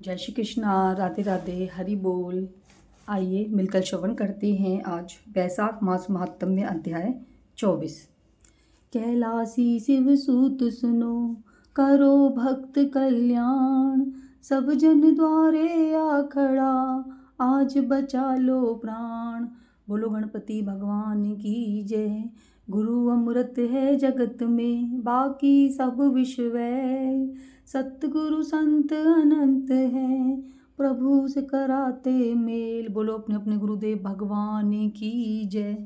जय श्री कृष्णा। राधे राधे, हरि बोल। आइए मिलकर श्रवण करते हैं आज बैसाख मास महात्म्य अध्याय 24। कैलासी शिव सूत सुनो, करो भक्त कल्याण। सब जन द्वारे आ खड़ा, आज बचा लो प्राण। बोलो गणपति भगवान की जय। गुरु अमृत है जगत में, बाकी सब विश्व है। सतगुरु संत अनंत है, प्रभु से कराते मेल। बोलो अपने अपने गुरुदेव भगवान की जय।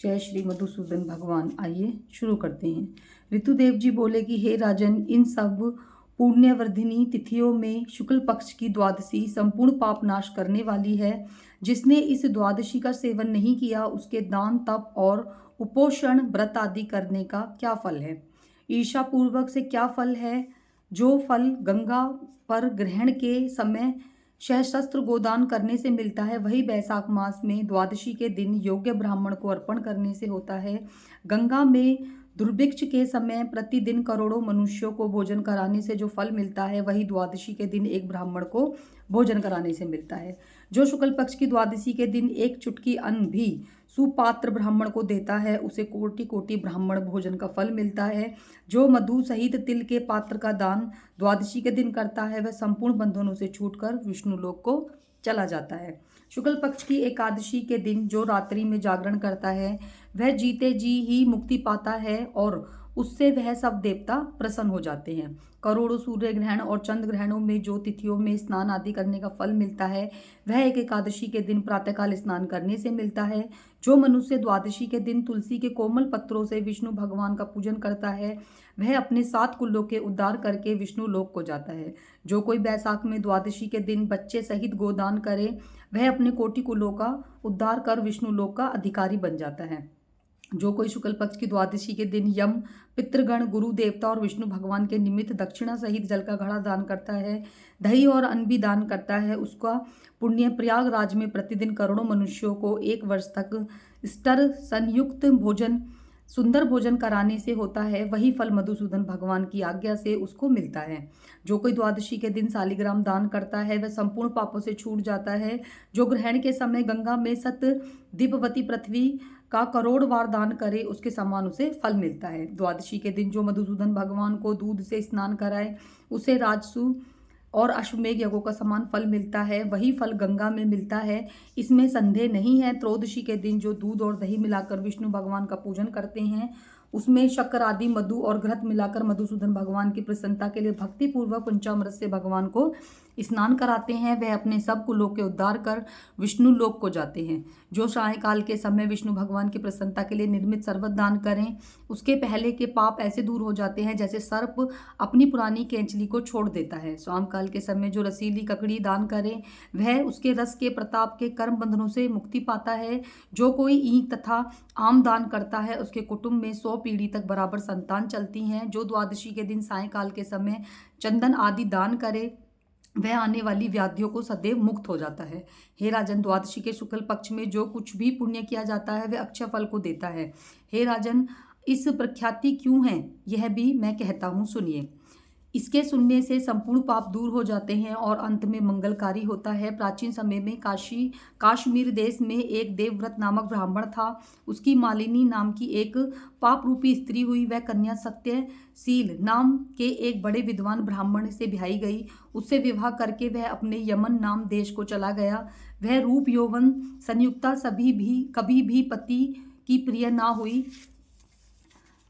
जय श्री मधुसूदन भगवान। आइए शुरू करते हैं। ऋतुदेव जी बोले कि हे राजन, इन सब पुण्यवर्धिनी तिथियों में शुक्ल पक्ष की द्वादशी संपूर्ण पाप नाश करने वाली है। जिसने इस द्वादशी का सेवन नहीं किया, उसके दान तप और उपोषण व्रत आदि करने का क्या फल है? ईर्षा पूर्वक से क्या फल है? जो फल गंगा पर ग्रहण के समय सहस्त्र गोदान करने से मिलता है, वही बैसाख मास में द्वादशी के दिन योग्य ब्राह्मण को अर्पण करने से होता है। गंगा में दुर्भिक्ष के समय प्रतिदिन करोड़ों मनुष्यों को भोजन कराने से जो फल मिलता है, वही द्वादशी के दिन एक ब्राह्मण को भोजन कराने से मिलता है। जो शुक्ल पक्ष की द्वादशी के दिन एक चुटकी अन्न भी सुपात्र ब्राह्मण को देता है, उसे कोटि कोटि ब्राह्मण भोजन का फल मिलता है। जो मधु सहित तिल के पात्र का दान द्वादशी के दिन करता है, वह संपूर्ण बंधनों से छूटकर विष्णु लोक को चला जाता है। शुक्ल पक्ष की एकादशी के दिन जो रात्रि में जागरण करता है, वह जीते जी ही मुक्ति पाता है और उससे वह सब देवता प्रसन्न हो जाते हैं। करोड़ों सूर्य ग्रहण और चंद्र ग्रहणों में जो तिथियों में स्नान आदि करने का फल मिलता है, वह एक एकादशी के दिन प्रातःकाल स्नान करने से मिलता है। जो मनुष्य द्वादशी के दिन तुलसी के कोमल पत्रों से विष्णु भगवान का पूजन करता है, वह अपने 7 कुलों के उद्धार करके विष्णु लोक को जाता है। जो कोई बैसाख में द्वादशी के दिन बच्चे सहित गोदान करे, वह अपने कोटि कुलों का उद्धार कर विष्णु लोक का अधिकारी बन जाता है। जो कोई शुक्ल पक्ष की द्वादशी के दिन यम, पितृगण, गुरु देवता और विष्णु भगवान के निमित्त दक्षिणा सहित जल का घड़ा दान करता है, दही और अन्न भी दान करता है, उसका पुण्य प्रयागराज में प्रतिदिन करोड़ों मनुष्यों को 1 वर्ष तक स्तर संयुक्त भोजन, सुंदर भोजन कराने से होता है। वही फल मधुसूदन भगवान की आज्ञा से उसको मिलता है। जो कोई द्वादशी के दिन शालिग्राम दान करता है, वह संपूर्ण पापों से छूट जाता है। जो ग्रहण के समय गंगा में सत दीपवती पृथ्वी का करोड़ बार दान करे, उसके समान उसे फल मिलता है। द्वादशी के दिन जो मधुसूदन भगवान को दूध से स्नान कराए, उसे राजसु और अश्वमेघ यज्ञों का समान फल मिलता है। वही फल गंगा में मिलता है, इसमें संदेह नहीं है। त्रयोदशी के दिन जो दूध और दही मिलाकर विष्णु भगवान का पूजन करते हैं, उसमें शक्कर आदि मधु और घृत मिलाकर मधुसूदन भगवान की प्रसन्नता के लिए भक्ति पूर्वक पंचामृत से भगवान को स्नान कराते हैं। वह अपने सब कुलों के उद्धार कर विष्णु लोक को जाते हैं। जो सायंकाल के समय विष्णु भगवान की प्रसन्नता के लिए निर्मित शरबत दान करें, उसके पहले के पाप ऐसे दूर हो जाते हैं जैसे सर्प अपनी पुरानी केंचली को छोड़ देता है। शाम काल के समय जो रसीली ककड़ी दान करे, वह उसके रस के प्रताप के कर्म बंधनों से मुक्ति पाता है। जो कोई ईंख तथा आम दान करता है, उसके कुटुंब में 100 पीढ़ी तक बराबर संतान चलती हैं। जो द्वादशी के दिन सायंकाल के समय चंदन आदि दान करे, वह आने वाली व्याधियों को सदैव मुक्त हो जाता है। हे राजन, द्वादशी के शुक्ल पक्ष में जो कुछ भी पुण्य किया जाता है, वह अक्षय फल को देता है। हे राजन, इस प्रख्याति क्यों है, यह भी मैं कहता हूँ, सुनिए। इसके सुनने से संपूर्ण पाप दूर हो जाते हैं और अंत में मंगलकारी होता है। प्राचीन समय में काश्मीर देश में एक देवव्रत नामक ब्राह्मण था। उसकी मालिनी नाम की एक पाप रूपी स्त्री हुई। वह कन्या सत्यशील नाम के एक बड़े विद्वान ब्राह्मण से ब्याही गई। उससे विवाह करके वह अपने यमन नाम देश को चला गया। वह रूप यौवन संयुक्ता कभी भी पति की प्रिय ना हुई।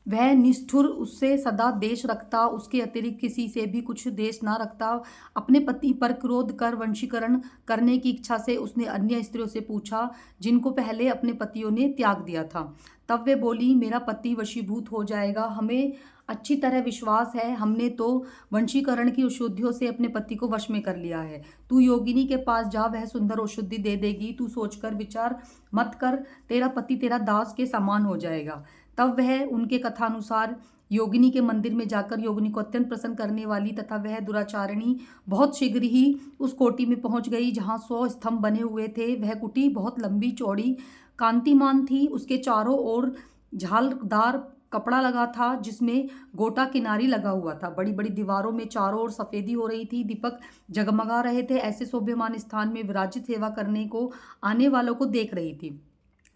वह निष्ठुर, उससे सदा देश रखता, उसके अतिरिक्त किसी से भी कुछ देश ना रखता। अपने पति पर क्रोध कर वंशीकरण करने की इच्छा से उसने अन्य स्त्रियों से पूछा, जिनको पहले अपने पतियों ने त्याग दिया था। तब वे बोली, मेरा पति वशीभूत हो जाएगा, हमें अच्छी तरह विश्वास है। हमने तो वंशीकरण की औषधियों से अपने पति को वश में कर लिया है। तू योगिनी के पास जा, वह सुंदर औषधि दे देगी। तू सोचकर विचार मत कर, तेरा पति तेरा दास के समान हो जाएगा। तब वह उनके कथानुसार योगिनी के मंदिर में जाकर योगिनी को अत्यंत प्रसन्न करने वाली तथा वह दुराचारिणी बहुत शीघ्र ही उस कोठी में पहुंच गई जहां 100 स्तंभ बने हुए थे। वह कुटी बहुत लंबी चौड़ी कांतिमान थी। उसके चारों ओर झालदार कपड़ा लगा था जिसमें गोटा किनारी लगा हुआ था। बड़ी बड़ी दीवारों में चारों ओर सफेदी हो रही थी, दीपक जगमगा रहे थे। ऐसे शोभ्यमान स्थान में विराजित सेवा करने को आने वालों को देख रही थी,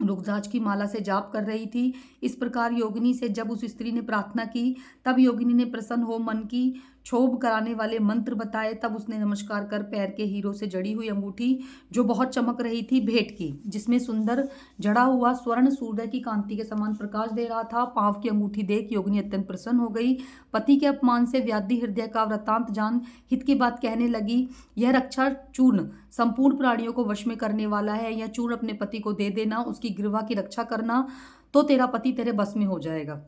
रुद्राक्ष की माला से जाप कर रही थी। इस प्रकार योगिनी से जब उस स्त्री ने प्रार्थना की, तब योगिनी ने प्रसन्न हो मन की क्षोभ कराने वाले मंत्र बताए। तब उसने नमस्कार कर पैर के हीरों से जड़ी हुई अंगूठी जो बहुत चमक रही थी भेंट की, जिसमें सुंदर जड़ा हुआ स्वर्ण सूर्य की कांति के समान प्रकाश दे रहा था। पांव की अंगूठी देख योगिनी अत्यंत प्रसन्न हो गई। पति के अपमान से व्याधि हृदय का वृत्तांत जान हित की बात कहने लगी। यह रक्षा चूर्ण संपूर्ण प्राणियों को वश में करने वाला है। यह चूर्ण अपने पति को दे देना, उसकी गिरवा की रक्षा करना, तो तेरा पति तेरे बस में हो जाएगा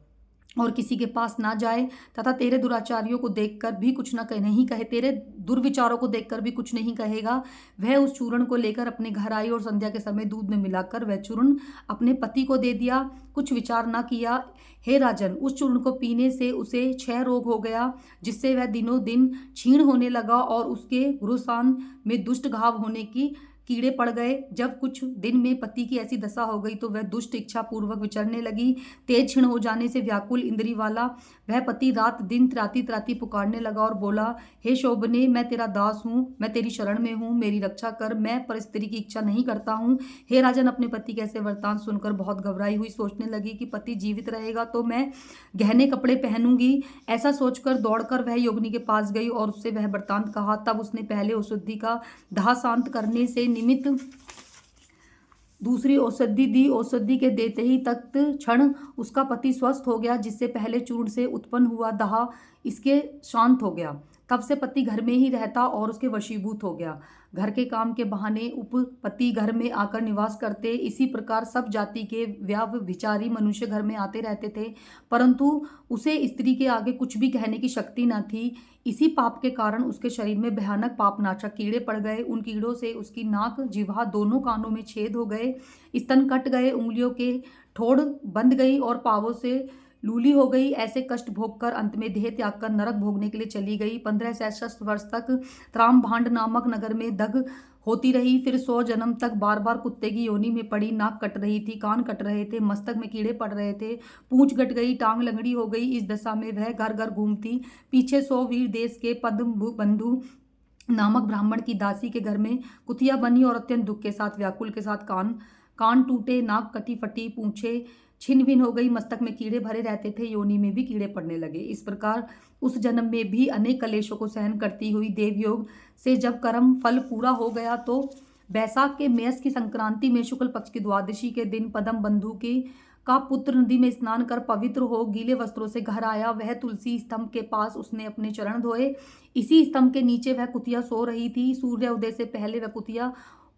और किसी के पास ना जाए, तथा तेरे दुराचारियों को देखकर भी कुछ न कहे नहीं कहे, तेरे दुर्विचारों को देखकर भी कुछ नहीं कहेगा। वह उस चूर्ण को लेकर अपने घर आई और संध्या के समय दूध में मिलाकर वह चूर्ण अपने पति को दे दिया, कुछ विचार न किया। हे राजन, उस चूर्ण को पीने से उसे क्षय रोग हो गया, जिससे वह दिनों दिन क्षीण होने लगा और उसके गुरुसान में दुष्ट घाव होने की कीड़े पड़ गए। जब कुछ दिन में पति की ऐसी दशा हो गई तो वह दुष्ट इच्छा पूर्वक विचरने लगी। तेज क्षीण हो जाने से व्याकुल इंद्री वाला वह पति रात दिन त्राती त्राती पुकारने लगा और बोला, हे शोभने, मैं तेरा दास हूँ, मैं तेरी शरण में हूँ, मेरी रक्षा कर, मैं पर स्त्री की इच्छा नहीं करता हूँ। हे राजन, अपने पति के ऐसे वृत्तांत सुनकर बहुत घबराई हुई सोचने लगी कि पति जीवित रहेगा तो मैं गहने कपड़े पहनूंगी। ऐसा सोचकर दौड़कर वह योगिनी के पास गई और उससे वह वृत्तांत कहा। तब उसने पहले औषधि का दाह शांत करने से निमित्त दूसरी औषधि दी। औषधि के देते ही तत्त क्षण उसका पति स्वस्थ हो गया, जिससे पहले चूर्ण से उत्पन्न हुआ दाह इसके शांत हो गया। तब से पति घर में ही रहता और उसके वशीभूत हो गया। घर के काम के बहाने उपपति घर में आकर निवास करते। इसी प्रकार सब जाति के व्यभिचारी मनुष्य घर में आते रहते थे, परंतु उसे स्त्री के आगे कुछ भी कहने की शक्ति न थी। इसी पाप के कारण उसके शरीर में भयानक पापनाशक कीड़े पड़ गए। उन कीड़ों से उसकी नाक, जिह्वा, दोनों कानों में छेद हो गए, स्तन कट गए, उंगलियों के ठोड़ बंध गई और पावों से लूली हो गई। ऐसे कष्ट भोगकर अंत में देह त्याग कर नरक भोगने के लिए चली गई। 15 सहस्त्र वर्ष तक त्रामभांड नामक नगर में दग होती रही। फिर 100 जन्म तक बार बार कुत्ते की योनि में पड़ी। नाक कट रही थी, कान कट रहे थे, मस्तक में कीड़े पड़ रहे थे, पूंछ कट गई, टांग लंगड़ी हो गई। इस दशा में वह घर घर घूमती। पीछे 100 वीर देश के पद्म बंधु नामक ब्राह्मण की दासी के घर में कुतिया बनी और अत्यंत दुख के साथ व्याकुल के साथ कान टूटे, नाक कटी फटी, पूंछे छिन्न भिन्न हो गई, मस्तक में कीड़े भरे रहते थे, योनि में भी कीड़े पड़ने लगे। इस प्रकार उस जन्म में भी अनेक कलेशों को सहन करती हुई देवयोग से जब कर्म फल पूरा हो गया तो बैसाख के मेष की संक्रांति में शुक्ल पक्ष की द्वादशी के दिन पद्म बंधु की का पुत्र नदी में स्नान कर पवित्र हो गीले वस्त्रों से घर आया। वह तुलसी स्तंभ के पास उसने अपने चरण धोए। इसी स्तंभ के नीचे वह कुतिया सो रही थी। सूर्य उदय से पहले वह कुतिया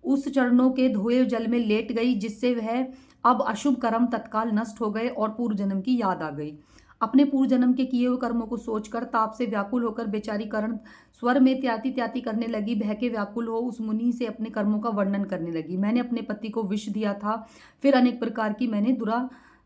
उस चरणों के धोए जल में लेट गई, जिससे वह अब अशुभ कर्म तत्काल नष्ट हो गए और पूर्व जन्म की याद आ गई। अपने पूर्व जन्म के किए हुए कर्मों को सोचकर ताप से व्याकुल होकर बेचारी कर्ण स्वर में त्याती त्याती करने लगी। बह के व्याकुल हो उस मुनि से अपने कर्मों का वर्णन करने लगी। मैंने अपने पति को विष दिया था, फिर अनेक प्रकार की मैंने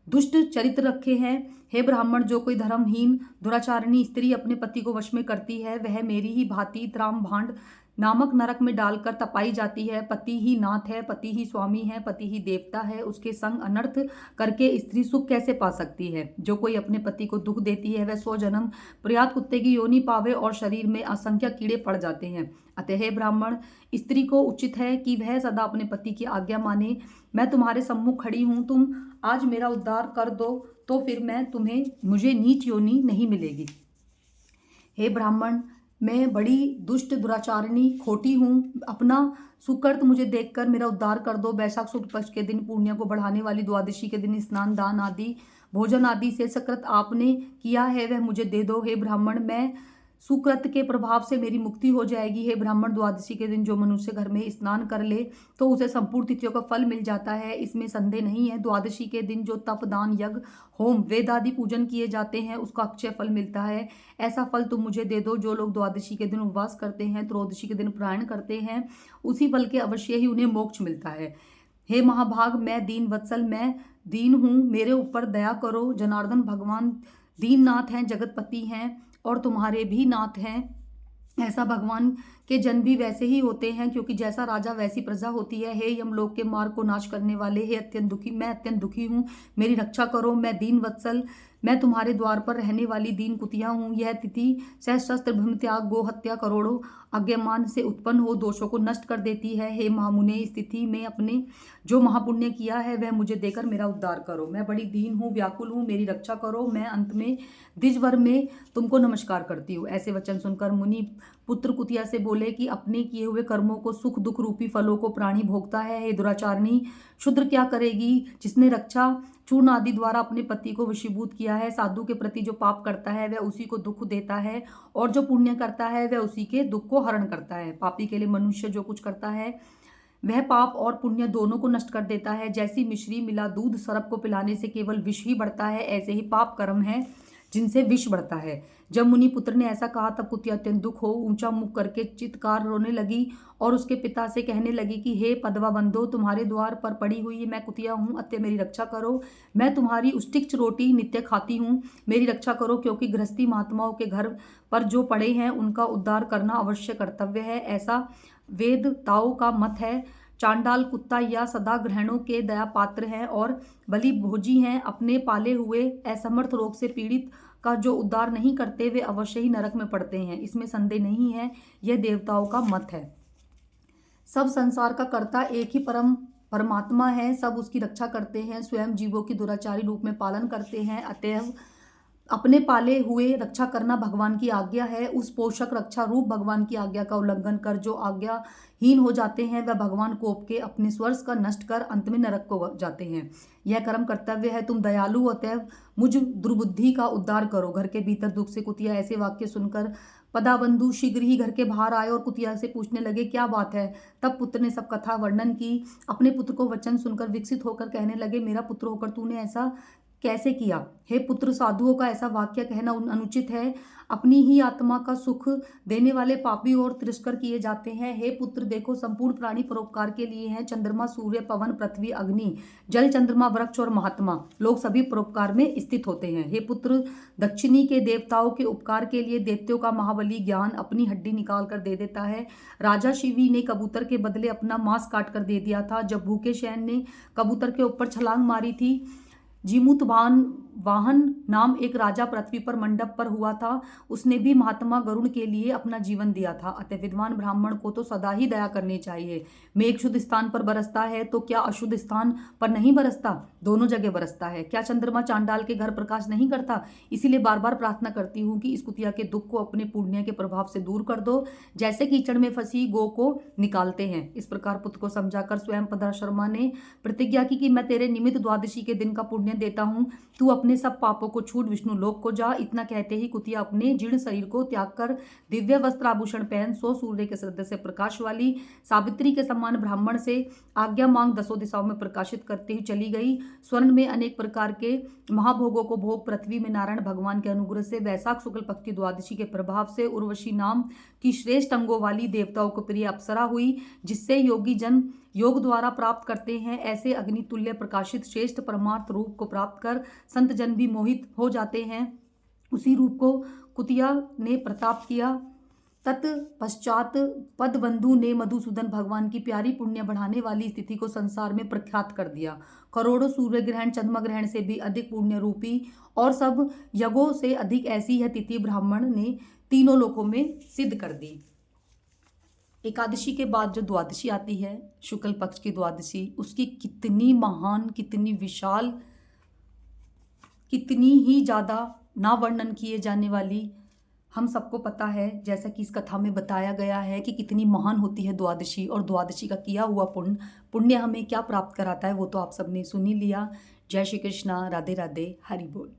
दुष्ट चरित्र रखे हैं। हे ब्राह्मण, जो कोई धर्महीन दुराचारिणी स्त्री अपने पति को वश में करती है, वह मेरी ही भांति त्रामभांड नामक नरक में डालकर तपाई जाती है। पति ही नाथ है, पति ही स्वामी है, पति ही देवता है, उसके संग अनर्थ करके स्त्री सुख कैसे पा सकती है। जो कोई अपने पति को दुख देती है वह 100 जन्म प्रयात कुत्ते की योनि पावे और शरीर में असंख्य कीड़े पड़ जाते हैं। अतः हे ब्राह्मण, स्त्री को उचित है कि वह सदा अपने पति की आज्ञा माने। मैं तुम्हारे सम्मुख खड़ी हूँ, तुम आज मेरा उद्धार कर दो तो फिर मुझे नीच योनि नहीं मिलेगी। हे ब्राह्मण, मैं बड़ी दुष्ट दुराचारिणी खोटी हूँ, अपना सुकृत मुझे देखकर मेरा उद्धार कर दो। बैसाख शुक्ल पक्ष के दिन पुण्य को बढ़ाने वाली द्वादशी के दिन स्नान, दान आदि भोजन आदि से सकृत आपने किया है वह मुझे दे दो। हे ब्राह्मण, मैं सुकृत के प्रभाव से मेरी मुक्ति हो जाएगी। हे ब्राह्मण, द्वादशी के दिन जो मनुष्य घर में स्नान कर ले तो उसे संपूर्ण तिथियों का फल मिल जाता है, इसमें संदेह नहीं है। द्वादशी के दिन जो तप, दान, यज्ञ, होम, वेद आदि पूजन किए जाते हैं उसका अक्षय फल मिलता है। ऐसा फल तुम मुझे दे दो। जो लोग द्वादशी के दिन उपवास करते हैं, त्रयोदशी के दिन पारायण करते हैं, उसी फल के अवश्य ही उन्हें मोक्ष मिलता है। हे महाभाग, मैं दीन वत्सल, मैं दीन हूँ, मेरे ऊपर दया करो। जनार्दन भगवान दीननाथ हैं, जगतपति हैं और तुम्हारे भी नाथ हैं। ऐसा भगवान के जन भी वैसे ही होते हैं, क्योंकि जैसा राजा वैसी प्रजा होती है। हे यमलोक के मार्ग को नाश करने वाले, हे अत्यंत दुखी, मैं अत्यंत दुखी हूँ, मेरी रक्षा करो। मैं दीन वत्सल मैं तुम्हारे द्वार पर रहने वाली दीन कुतिया हूँ। यह तिथि सहस्त्र ब्रह्म त्याग गो हत्या करोड़ों आज्ञामान से उत्पन्न हो दोषों को नष्ट कर देती है। हे महामुने, इस तिथि में अपने जो महापुण्य किया है वह मुझे देकर मेरा उद्धार करो। मैं बड़ी दीन हूँ, व्याकुल हूँ, मेरी रक्षा करो। मैं अंत में द्विजवर में तुमको नमस्कार करती हूँ। ऐसे वचन सुनकर मुनि पुत्र कुतिया से बोले कि अपने किए हुए कर्मों को, सुख दुख रूपी फलों को प्राणी भोगता है। हे दुराचारणी, शूद्र क्या करेगी जिसने रक्षा चूर्ण आदि द्वारा अपने पति को वशीभूत किया है। साधु के प्रति जो पाप करता है वह उसी को दुख देता है, और जो पुण्य करता है वह उसी के दुख को हरण करता है। पापी के लिए मनुष्य जो कुछ करता है वह पाप और पुण्य दोनों को नष्ट कर देता है। जैसी मिश्री मिला दूध सर्प को पिलाने से केवल विष ही बढ़ता है, ऐसे ही पाप कर्म है जिनसे विष बढ़ता है। जब मुनि पुत्र ने ऐसा कहा तब कुतिया अत्यंत दुख हो ऊंचा मुख करके चित्कार रोने लगी और उसके पिता से कहने लगी कि हे पदवा बंधो, तुम्हारे द्वार पर पड़ी हुई मैं कुतिया हूँ, अतः मेरी रक्षा करो। मैं तुम्हारी उष्टिक्ष रोटी नित्य खाती हूँ, मेरी रक्षा करो, क्योंकि गृहस्थी महात्माओं के घर पर जो पड़े हैं उनका उद्धार करना अवश्य कर्तव्य है, ऐसा वेद ताओ का मत है। चांडाल कुत्ता या सदा ग्रहणों के दया पात्र हैं और बलि भोजी हैं। अपने पाले हुए असमर्थ रोग से पीड़ित का जो उद्धार नहीं करते वे अवश्य ही नरक में पड़ते हैं, इसमें संदेह नहीं है। यह देवताओं का मत है। सब संसार का कर्ता एक ही परमात्मा है, सब उसकी रक्षा करते हैं, स्वयं जीवों की दुराचारी रूप में पालन करते हैं। अतएव अपने पाले हुए रक्षा करना भगवान की आज्ञा है। उस पोषक रक्षा रूप भगवान की आज्ञा का उल्लंघन कर जो आज्ञाहीन हो जाते हैं वह भगवान कोप के अपने स्वर्ग का नष्ट कर अंत में नरक को जाते हैं। यह कर्म कर्तव्य है। तुम दयालु, अतएव मुझ दुर्बुद्धि का उद्धार करो। घर के भीतर दुख से कुतिया ऐसे वाक्य सुनकर पदाबंधु शीघ्र ही घर के बाहर आए और कुतिया से पूछने लगे क्या बात है। तब पुत्र ने सब कथा वर्णन की। अपने पुत्र को वचन सुनकर विकसित होकर कहने लगे, मेरा पुत्र होकर तूने ऐसा कैसे किया। हे पुत्र, साधुओं का ऐसा वाक्य कहना अनुचित है। अपनी ही आत्मा का सुख देने वाले पापी और तिरस्कार किए जाते हैं। हे पुत्र, देखो संपूर्ण प्राणी परोपकार के लिए हैं। चंद्रमा, सूर्य, पवन, पृथ्वी, अग्नि, जल, चंद्रमा, वृक्ष और महात्मा लोग सभी परोपकार में स्थित होते हैं। हे पुत्र, दक्षिणी के देवताओं के उपकार के लिए दैत्यों का महाबली ज्ञान अपनी हड्डी निकाल कर दे देता है। राजा शिवी ने कबूतर के बदले अपना मांस काट कर दे दिया था। जब भूखे शयन ने कबूतर के ऊपर छलांग मारी थी, जीमूतवान वाहन नाम एक राजा पृथ्वी पर मंडप पर हुआ था, उसने भी महात्मा गरुड़ के लिए अपना जीवन दिया था। अतः विद्वान ब्राह्मण को तो सदा ही दया करनी चाहिए। मेघ शुद्ध स्थान पर बरसता है तो क्या अशुद्ध स्थान पर नहीं बरसता? दोनों जगह बरसता है। क्या चंद्रमा चांडाल के घर प्रकाश नहीं करता? इसीलिए बार बार प्रार्थना करती हूँ कि इस कुतिया के दुख को अपने पुण्य के प्रभाव से दूर कर दो, जैसे कीचड़ में फंसी गो को निकालते हैं। इस प्रकार पुत्र को समझाकर स्वयं पराशरमा ने प्रतिज्ञा की कि मैं तेरे निमित्त द्वादशी के दिन का पुण्य देता हूँ, तू अपने सब पापों को छूट विष्णु लोक को जा। इतना कहते ही कुतिया अपने जीर्ण शरीर को त्याग कर दिव्य वस्त्र आभूषण पहन 100 सूर्य के श्रद्धा से प्रकाश वाली सावित्री के समान ब्राह्मण से आज्ञा मांग 10 दिशाओं में प्रकाशित करते ही चली गई। स्वर्ण में अनेक प्रकार के महाभोगों को भोग पृथ्वी में नारायण भगवान के अनुग्रह से वैशाख शुक्ल पक्ष की द्वादशी के प्रभाव से उर्वशी नाम की श्रेष्ठ अंगों वाली देवताओं को प्रिय अप्सरा हुई, जिससे योगी जन योग द्वारा प्राप्त करते हैं। ऐसे अग्नि तुल्य प्रकाशित श्रेष्ठ परमार्थ रूप को प्राप्त कर संत जन भी मोहित हो जाते हैं। उसी रूप को कुतिया ने प्रताप किया। तत्पश्चात पदबंधु ने मधुसूदन भगवान की प्यारी पुण्य बढ़ाने वाली स्थिति को संसार में प्रख्यात कर दिया। करोड़ों सूर्य ग्रहण, चंद्रमा ग्रहण से भी अधिक पुण्य रूपी और सब यज्ञों से अधिक ऐसी यह तिथि ब्राह्मण ने तीनों लोकों में सिद्ध कर दी। एकादशी के बाद जो द्वादशी आती है, शुक्ल पक्ष की द्वादशी, उसकी कितनी महान, कितनी विशाल, कितनी ही ज़्यादा ना वर्णन किए जाने वाली, हम सबको पता है। जैसा कि इस कथा में बताया गया है कि कितनी महान होती है द्वादशी, और द्वादशी का किया हुआ पुण्य हमें क्या प्राप्त कराता है वो तो आप सबने सुन ही लिया। जय श्री कृष्णा, राधे राधे, हरि बोल।